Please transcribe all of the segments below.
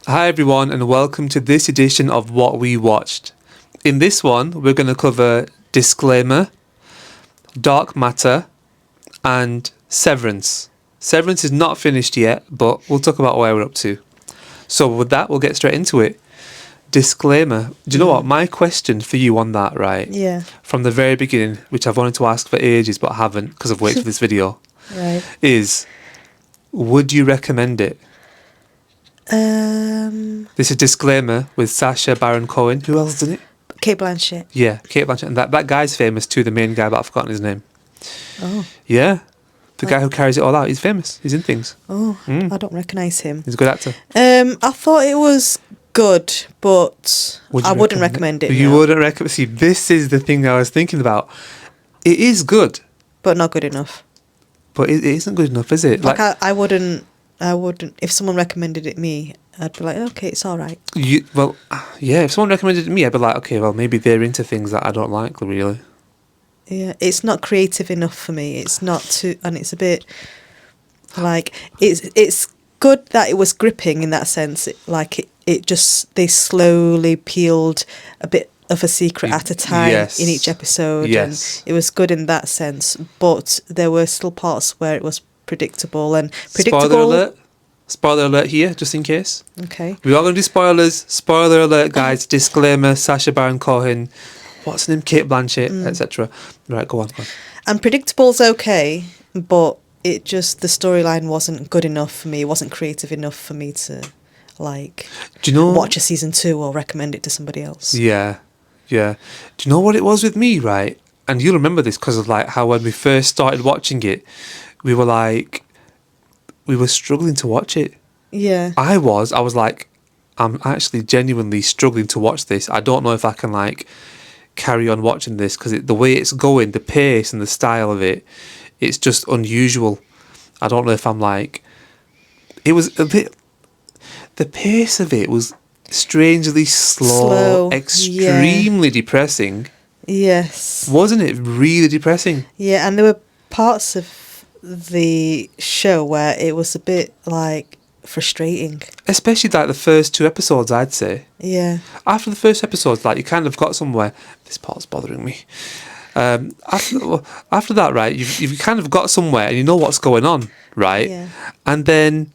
Hi everyone and welcome to this edition of What We Watched. In this one, we're going to cover Disclaimer, Dark Matter, and Severance. Severance is not finished yet, but we'll talk about where we're up to. So with that, we'll get straight into it. Disclaimer. Do you know what? My question for you on that, right? Yeah. From the very beginning, which I've wanted to ask for ages but haven't because I've waited for this video, Right. is would you recommend it? This is Disclaimer with Sacha Baron Cohen. Who else did it? Kate Blanchett. Yeah, Kate Blanchett. And that guy's famous too, the main guy, but I've forgotten his name. Oh. Yeah. The guy who carries it all out. He's famous. He's in things. Oh, I don't recognise him. He's a good actor. I thought it was good, but Would you I wouldn't recommend it. You no. wouldn't recommend. See, this is the thing I was thinking about. It is good, But not good enough. but it isn't good enough, is it? Like I wouldn't. If someone recommended it me, I'd be like, okay, it's all right. If someone recommended it to me, I'd be like, okay, well, maybe they're into things that I don't like, really. Yeah, it's not creative enough for me. It's not too, and it's a bit like it's good that it was gripping in that sense. It just they slowly peeled a bit of a secret at a time in each episode. Yes. And it was good in that sense, but there were still parts where it was predictable and predictable. Spoiler alert here, just in case. Okay. We are going to do spoilers. Spoiler alert, guys. Disclaimer, Sacha Baron Cohen. What's her name? Kate Blanchett, etc. Right, go on. And predictable's okay, but it just, the storyline wasn't good enough for me. It wasn't creative enough for me to, do you know, watch a season 2 or recommend it to somebody else. Yeah. Do you know what it was with me, right? And you'll remember this because of how when we first started watching it, we were struggling to watch it. Yeah. I was like, I'm actually genuinely struggling to watch this. I don't know if I can carry on watching this because the way it's going, the pace and the style of it, it's just unusual. I don't know if I'm it was a bit, the pace of it was strangely slow. Extremely depressing. Yes. Wasn't it really depressing? Yeah, and there were parts of the show where it was a bit frustrating. Especially the first 2 episodes, I'd say. Yeah. After the first episodes, you kind of got somewhere. This part's bothering me. After that, right, you've kind of got somewhere and you know what's going on, right? Yeah. And then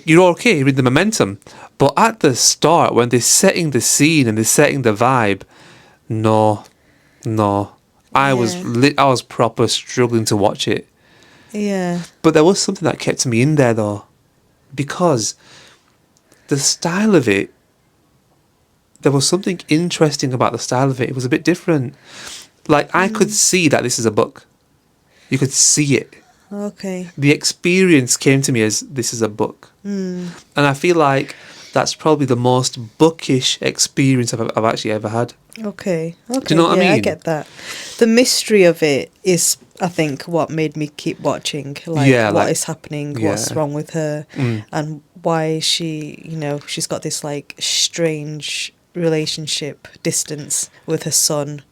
you're okay, you're in the momentum. But at the start, when they're setting the scene and they're setting the vibe, no. I was proper struggling to watch it. Yeah. But there was something that kept me in there though, because the style of it, there was something interesting about the style of it. It was a bit different. I could see that this is a book. You could see it. Okay. The experience came to me as this is a book. And I feel like that's probably the most bookish experience I've actually ever had. Okay. Do you know what I mean? I get that. The mystery of it is, I think, what made me keep watching. What is happening? Yeah. What's wrong with her? And why she's got this strange relationship, distance with her son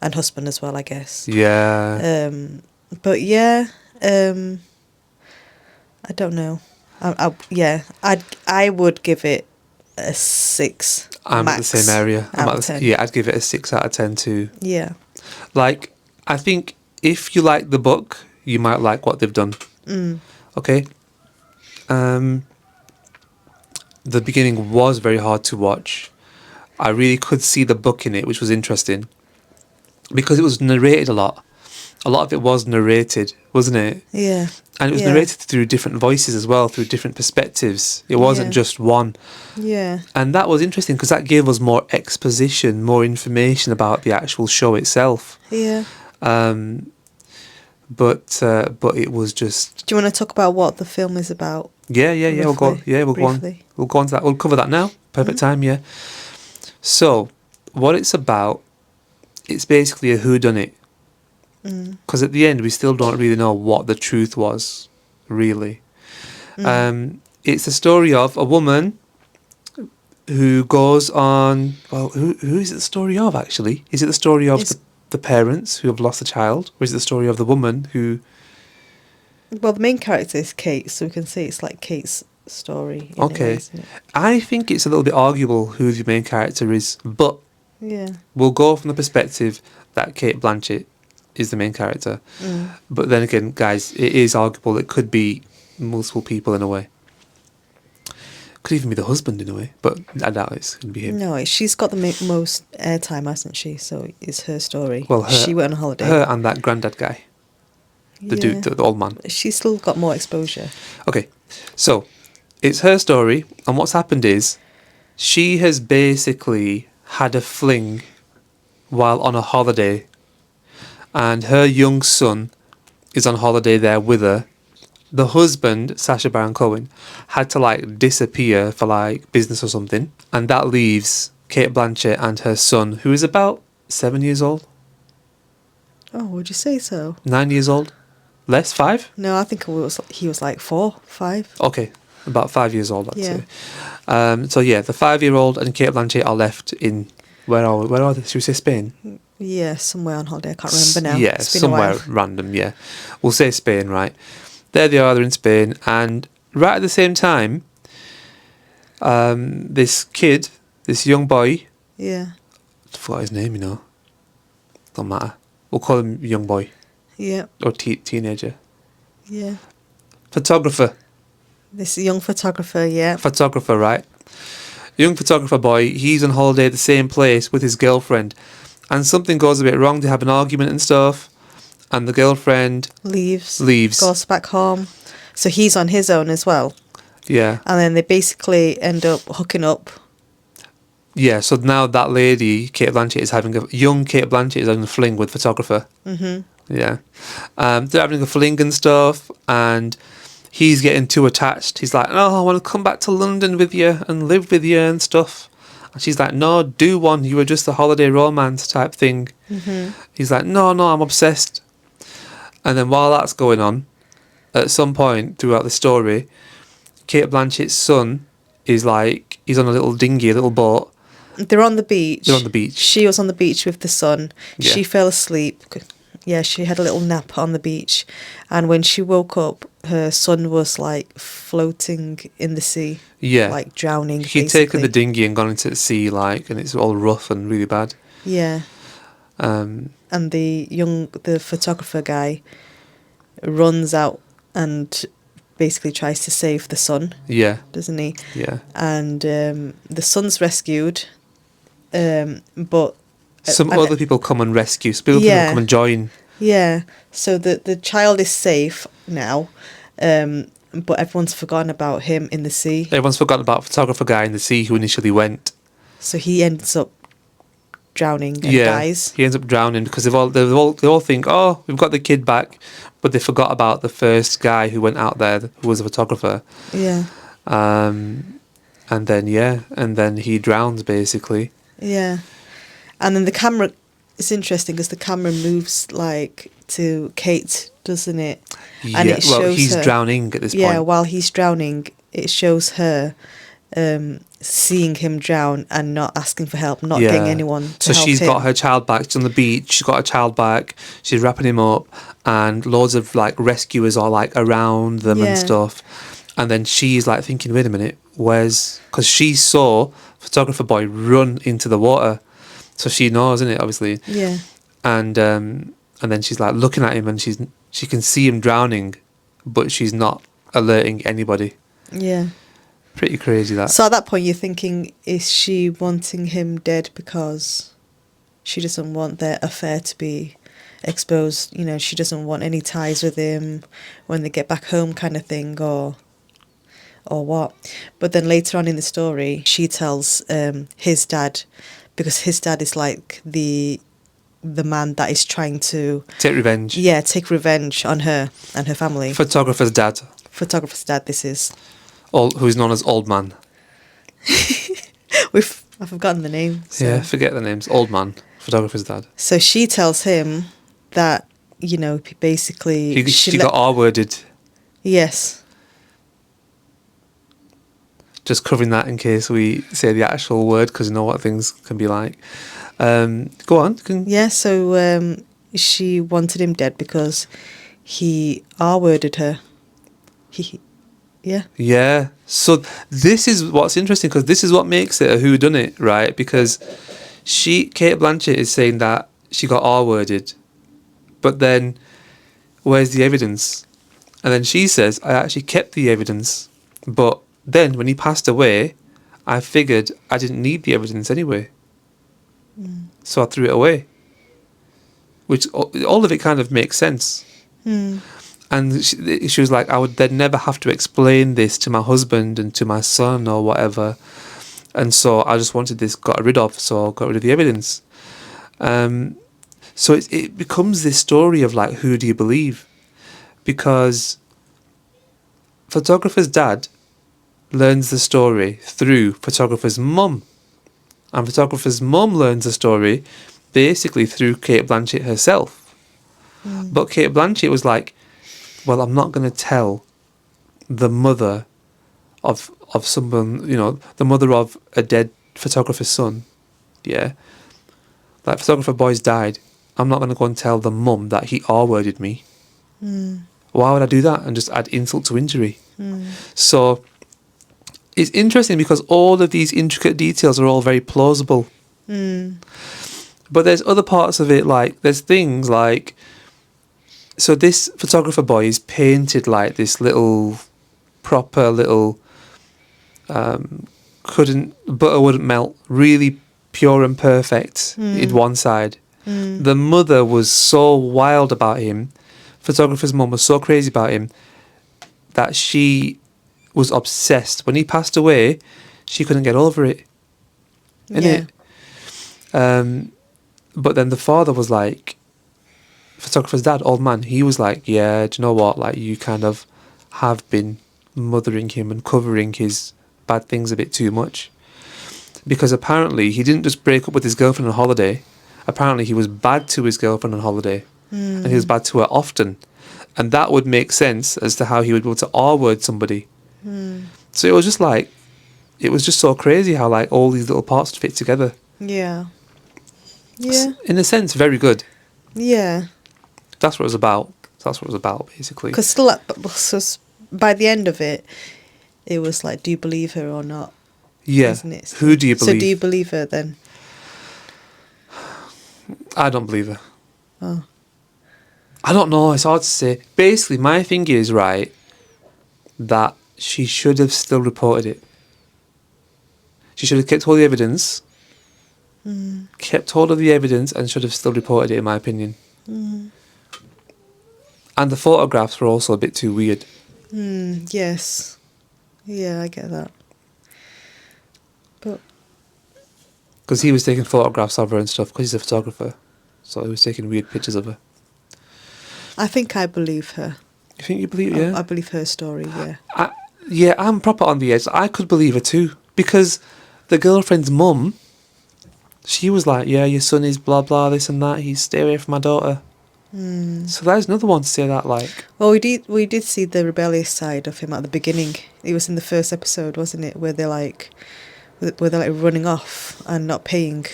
and husband as well, I guess. Yeah. But yeah, I don't know. I would give it a 6. I'm max, at the same area. out of 10. Yeah, I'd give it a 6 out of 10 too. Yeah. I think if you like the book, you might like what they've done. Okay. The beginning was very hard to watch. I really could see the book in it, which was interesting because it was narrated a lot. A lot of it was narrated, wasn't it? Yeah. And it was narrated through different voices as well, through different perspectives. It wasn't just one. Yeah. And that was interesting because that gave us more exposition, more information about the actual show itself. Yeah. But it was just. Do you want to talk about what the film is about? Yeah. We'll go. Yeah, we'll go on. We'll go on to that. We'll cover that now. Perfect time. Yeah. So, what it's about, it's basically a whodunit. Because at the end, we still don't really know what the truth was, really. It's the story of a woman who goes on. Well, who is it the story of, actually? Is it the story of the parents who have lost a child? Or is it the story of the woman who... Well, the main character is Kate, so we can say it's Kate's story. Okay. Isn't it? I think it's a little bit arguable who the main character is, but Yeah. we'll go from the perspective that Kate Blanchett is the main character. But then again, guys, it is arguable. It could be multiple people in a way. Could even be the husband in a way, but I doubt it's going to be him. No, she's got the most airtime, hasn't she? So it's her story. Well, she went on holiday. Her and that granddad guy. The dude, the old man. She's still got more exposure. Okay, so it's her story, and what's happened is she has basically had a fling while on a holiday, and her young son is on holiday there with her. The husband, Sacha Baron Cohen, had to like disappear for like business or something, and that leaves Kate Blanchett and her son, who is about 7 years old. Oh, would you say so? 9 years old? Less? 5? No, I think he was like 4, 5. Okay, about 5 years old, I'd Yeah. say. So yeah, the 5-year-old and Kate Blanchett are left in where are they? Should we say Spain? Yeah, somewhere on holiday. I can't remember now. Yeah, It's been somewhere a while. random. Yeah, we'll say Spain, right? There they are. They're in Spain, and right at the same time, this kid, this young boy, Yeah, I forgot his name. Don't matter. We'll call him young boy yeah, or teenager. yeah. Photographer, This young photographer, yeah. right? Young photographer boy. He's on holiday at the same place with his girlfriend, and something goes a bit wrong. They have an argument and stuff, and the girlfriend Leaves. leaves. Goes back home. So he's on his own as well. Yeah. And then they basically end up hooking up. Yeah, so now that lady, Kate Blanchett, is having young Kate Blanchett is having a fling with photographer. Mm-hmm. Yeah. They're having a fling and stuff, and he's getting too attached. He's like, oh, I want to come back to London with you and live with you and stuff. And she's like, no, do one. You were just a holiday romance type thing. Mm-hmm. He's like, no, I'm obsessed. And then while that's going on, at some point throughout the story, Kate Blanchett's son is like, he's on a little dinghy, a little boat. They're on the beach. They're on the beach. She was on the beach with the son. Yeah. She fell asleep. Yeah, she had a little nap on the beach. And when she woke up, her son was like floating in the sea. Yeah. Like drowning. He'd taken the dinghy and gone into the sea, like, and it's all rough and really bad. Yeah. Um, And the photographer guy runs out and basically tries to save the son, yeah, doesn't he? yeah. And the son's rescued, but Some and- other people come and rescue. Some people Yeah. come and join. yeah. So the child is safe now, but everyone's forgotten about him in the sea. Everyone's forgotten about the photographer guy in the sea who initially went. So he ends up drowning and dies. He ends up drowning because they all think, oh, we've got the kid back, but they forgot about the first guy who went out there who was a photographer. Yeah, And then he drowns basically. yeah. And then the camera. It's interesting because the camera moves like to Kate, doesn't it? And it shows he's her, drowning at this point. Yeah, while he's drowning, it shows her seeing him drown and not asking for help, not getting anyone to so help she's him. got her child back. She's on the beach. She's got her child back. She's wrapping him up, and loads of like rescuers are like around them and Yeah. stuff. And then she's like thinking, wait a minute, because she saw photographer boy run into the water, so she knows, isn't it? Obviously. Yeah, And then she's like looking at him, and she can see him drowning, but she's not alerting anybody. yeah. Pretty crazy that. So at that point, you're thinking, is she wanting him dead because she doesn't want their affair to be exposed? You know, she doesn't want any ties with him when they get back home, kind of thing, or what? But then later on in the story, she tells his dad, because his dad is like the man that is trying to Take revenge. take revenge on her and her family. Photographer's dad, Photographer's dad, this is. who's known as Old Man. I've forgotten the name. So. Yeah, forget the names. Old Man, photographer's dad. So she tells him that, you know, basically... She got R-worded. Yes. Just covering that in case we say the actual word, because you know what things can be like. Go on. Yeah, so she wanted him dead because he R-worded her. Yeah. Yeah. So this is what's interesting, because this is what makes it a whodunit, right? Because Kate Blanchett is saying that she got R-worded, but then where's the evidence? And then she says, I actually kept the evidence, but then when he passed away, I figured I didn't need the evidence anyway. So I threw it away. Which, all of it kind of makes sense. And she was like, I would then never have to explain this to my husband and to my son or whatever. And so I just wanted this got rid of, so I got rid of the evidence. So it becomes this story of like, who do you believe? Because photographer's dad learns the story through photographer's mum. And photographer's mum learns the story basically through Kate Blanchett herself. But Kate Blanchett was like, well, I'm not going to tell the mother of someone, the mother of a dead photographer's son. Yeah. Like, photographer boy's died. I'm not going to go and tell the mum that he R-worded me. Why would I do that and just add insult to injury? So it's interesting because all of these intricate details are all very plausible. But there's other parts of it, like, there's things like, so this photographer boy is painted like this little, proper little, butter wouldn't melt, really pure and perfect in one side. The mother was so wild about him, photographer's mum was so crazy about him, that she was obsessed. When he passed away, she couldn't get over it. Innit? But then the father was like, photographer's dad, old man, he was like, yeah, do you know what? Like, you kind of have been mothering him and covering his bad things a bit too much. Because apparently he didn't just break up with his girlfriend on holiday. Apparently he was bad to his girlfriend on holiday. And he was bad to her often. And that would make sense as to how he would be able to R-word somebody. So it was just like, it was just so crazy how like all these little parts fit together. Yeah. In a sense, very good. Yeah. That's what it was about. That's what it was about, basically. Because still, by the end of it, it was like, do you believe her or not? Yeah. Isn't it? Who do you believe? So do you believe her then? I don't believe her. Oh. I don't know. It's hard to say. Basically, my thing is, right, that she should have still reported it. She should have kept all the evidence. Kept hold of the evidence and should have still reported it, in my opinion. And the photographs were also a bit too weird. Yes. Yeah, I get that. But because he was taking photographs of her and stuff, because he's a photographer. So he was taking weird pictures of her. I think I believe her. You think you believe, yeah? I believe her story, yeah. I'm proper on the edge. I could believe her too. Because the girlfriend's mum, she was like, yeah, your son is blah, blah, this and that. He's stay away from my daughter. So there's another one to say that, like... Well, we did see the rebellious side of him at the beginning. It was in the first episode, wasn't it? Where they're like running off and not paying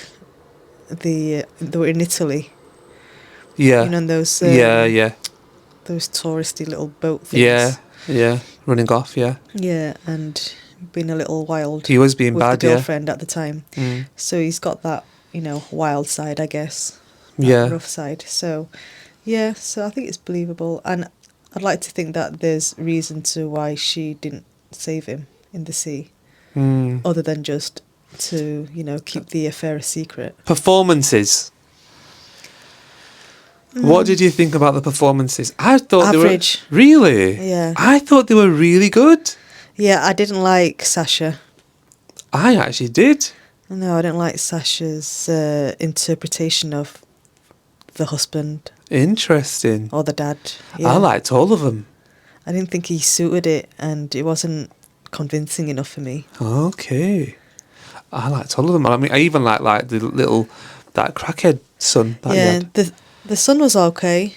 they were in Italy. Yeah. You know, those... Those touristy little boat things. Yeah. Running off, yeah. Yeah, and being a little wild. He was being with bad, the girlfriend at the time. Mm. So he's got that, wild side, I guess. Yeah. Rough side. So, yeah, so I think it's believable. And I'd like to think that there's reason to why she didn't save him in the sea. Other than just to, keep the affair a secret. Performances. What did you think about the performances? I thought average. They were... Really? Yeah. I thought they were really good. Yeah, I didn't like Sasha. I actually did. No, I didn't like Sasha's interpretation of the husband. Interesting. Or the dad. Yeah. I liked all of them. I didn't think he suited it, and it wasn't convincing enough for me. Okay. I liked all of them. I mean, I even like that crackhead son that he had. The son was okay.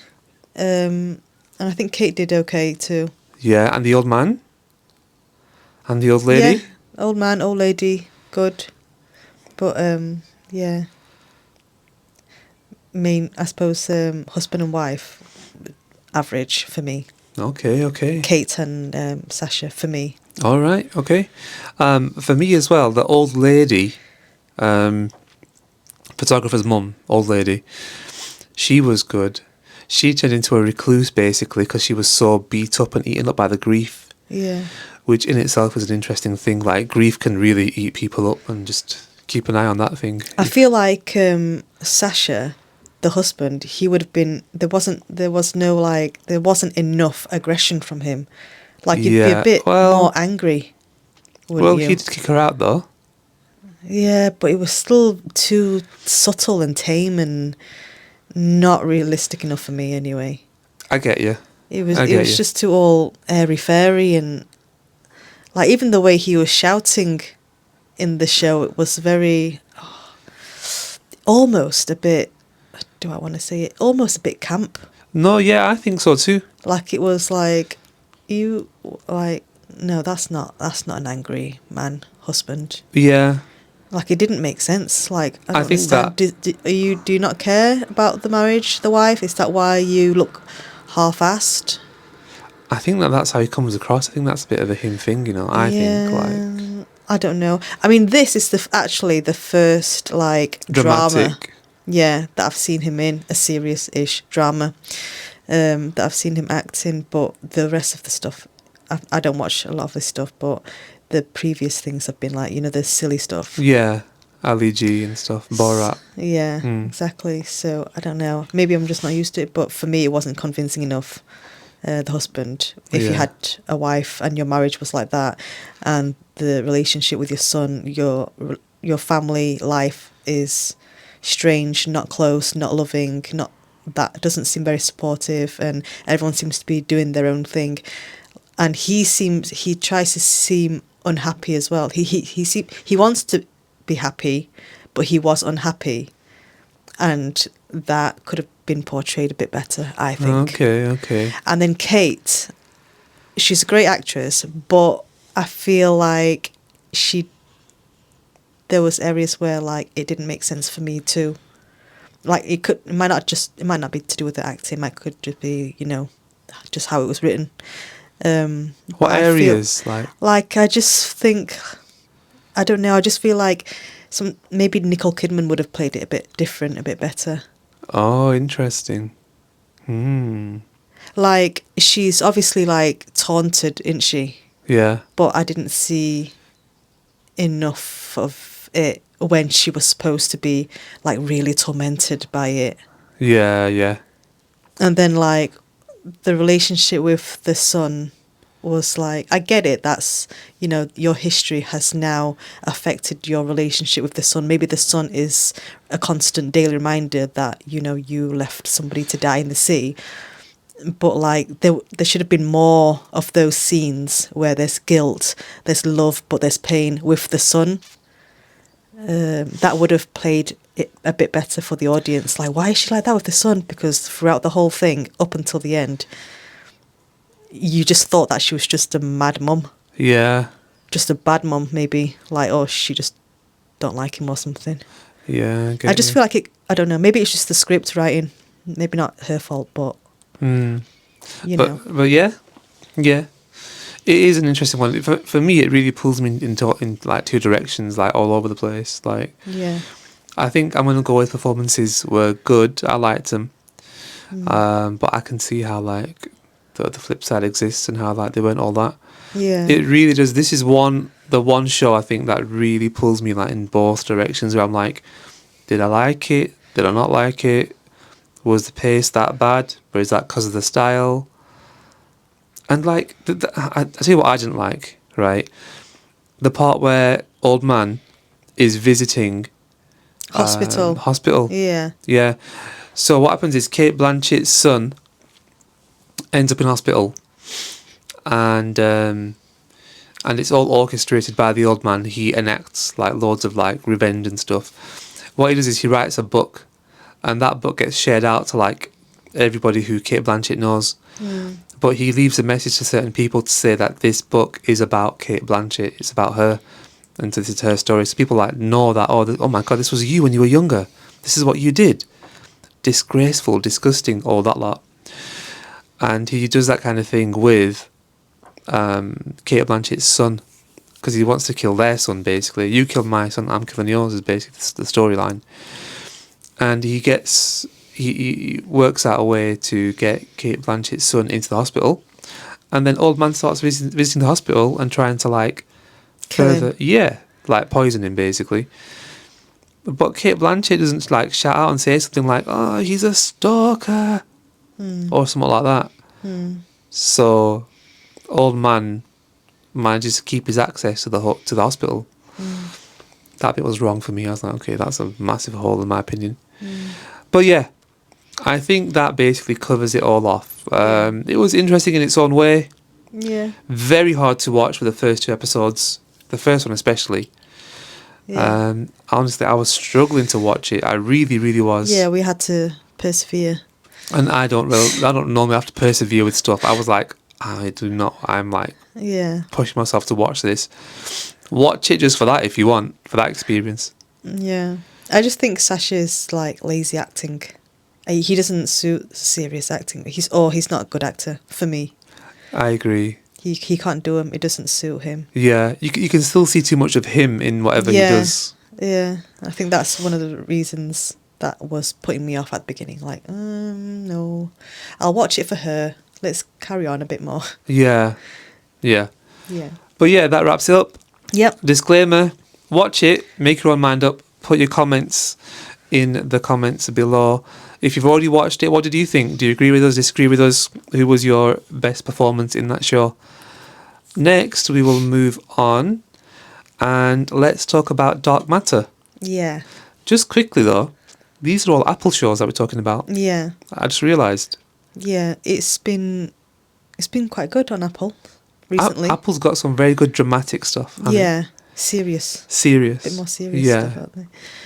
And I think Kate did okay too. Yeah, and the old man? And the old lady? Yeah, old man, old lady, good. But, yeah. I suppose husband and wife, average for me. Okay. Kate and Sasha for me. All right. Okay. For me as well, the old lady, photographer's mum, old lady, she was good. She turned into a recluse basically because she was so beat up and eaten up by the grief, Yeah. which in itself is an interesting thing. Like grief can really eat people up, and just keep an eye on that thing. I feel like Sasha, the husband, he would have been. There wasn't enough aggression from him. Like you'd be a bit more angry. Wouldn't you? He did kick her out though. Yeah, but it was still too subtle and tame and not realistic enough for me anyway. I get you. It was just too all airy fairy, and like even the way he was shouting in the show, it was very almost a bit, do I want to say it, almost a bit camp. No, yeah, I think so too. Like it was like no, that's not an angry man husband. Yeah. Like it didn't make sense. Like I think understand. Do you not care about the marriage, the wife? Is that why you look half-assed? I think that's how he comes across. I think that's a bit of a him thing, you know. I think I don't know. I mean, this is actually the first like drama, that I've seen him in, a serious-ish drama, that I've seen him act in. But the rest of the stuff, I don't watch a lot of this stuff, but the previous things have been like, you know, the silly stuff. Yeah, Ali G and stuff, Borat. Yeah, exactly. So I don't know. Maybe I'm just not used to it, but for me, it wasn't convincing enough. The husband, if you had a wife and your marriage was like that, and the relationship with your son, your family life is strange, not close, not loving, that doesn't seem very supportive, and everyone seems to be doing their own thing, and he tries to seem unhappy as well. He wants to be happy, but he was unhappy, and that could have been portrayed a bit better, I think. Okay. And then Kate, she's a great actress, but I feel like there was areas where like it didn't make sense for me too. Like it might not be to do with the acting. It could just be, you know, just how it was written. What areas? Like I just think, I don't know. I just feel like maybe Nicole Kidman would have played it a bit different, a bit better. Oh, interesting. Like she's obviously like taunted, isn't she? Yeah. But I didn't see enough of it when she was supposed to be like really tormented by it. Yeah. And then like the relationship with the son was like, I get it, that's, you know, your history has now affected your relationship with the son. Maybe the son is a constant daily reminder that, you know, you left somebody to die in the sea. But like there should have been more of those scenes where there's guilt, there's love, but there's pain with the son. That would have played it a bit better for the audience. Like, why is she like that with the son? Because throughout the whole thing, up until the end, you just thought that she was just a mad mum. Yeah. Just a bad mum, maybe. Like, oh, she just don't like him or something. Yeah, I just feel like I don't know, maybe it's just the script writing. Maybe not her fault, but... you know. But yeah. It is an interesting one. For me, it really pulls me in like two directions, like all over the place. Like, yeah. I think I'm going to go with performances were good. I liked them. But I can see how like the flip side exists and how like they weren't all that. Yeah. It really does. This is the one show I think that really pulls me like in both directions, where I'm like, did I like it? Did I not like it? Was the pace that bad? Or is that because of the style? And like, I tell you what I didn't like, right? The part where old man is visiting hospital. Yeah. So what happens is Cate Blanchett's son ends up in hospital, and it's all orchestrated by the old man. He enacts like loads of like revenge and stuff. What he does is he writes a book, and that book gets shared out to like everybody who Cate Blanchett knows. But he leaves a message to certain people to say that this book is about Cate Blanchett. It's about her, and this is her story. So people like know that, oh my God, this was you when you were younger. This is what you did. Disgraceful, disgusting, all that lot. And he does that kind of thing with Kate Blanchett's son, because he wants to kill their son, basically. You killed my son, I'm killing yours, is basically the storyline. And he works out a way to get Kate Blanchett's son into the hospital. And then Old Man starts visiting the hospital and trying to, like, Kill further... him. Yeah, like, poison him, basically. But Kate Blanchett doesn't, like, shout out and say something like, oh, he's a stalker, or something like that. So, Old Man manages to keep his access to the hospital. That bit was wrong for me. I was like, okay, that's a massive hole in my opinion. But yeah, I think that basically covers it all off. It was interesting in its own way. Yeah. Very hard to watch for the first 2 episodes. The first one especially. Yeah. Honestly, I was struggling to watch it. I really, really was. Yeah, we had to persevere. And I don't normally have to persevere with stuff. I was like, I do not. I'm like pushing myself to watch this. Watch it just for that if you want, for that experience. Yeah. I just think Sasha's like lazy acting. He doesn't suit serious acting. He's not a good actor for me. I agree. He can't do him. It doesn't suit him. Yeah, you can still see too much of him in whatever he does. Yeah, I think that's one of the reasons that was putting me off at the beginning. Like, no, I'll watch it for her. Let's carry on a bit more. Yeah. But yeah, that wraps it up. Yep. Disclaimer, watch it, make your own mind up, put your comments in the comments below. If you've already watched it, what did you think? Do you agree with us, disagree with us? Who was your best performance in that show? Next, we will move on and let's talk about Dark Matter. Yeah. Just quickly though, these are all Apple shows that we're talking about. Yeah. I just realised. Yeah, it's been quite good on Apple recently. Apple's got some very good dramatic stuff. Yeah, serious. Serious. A bit more serious stuff out there.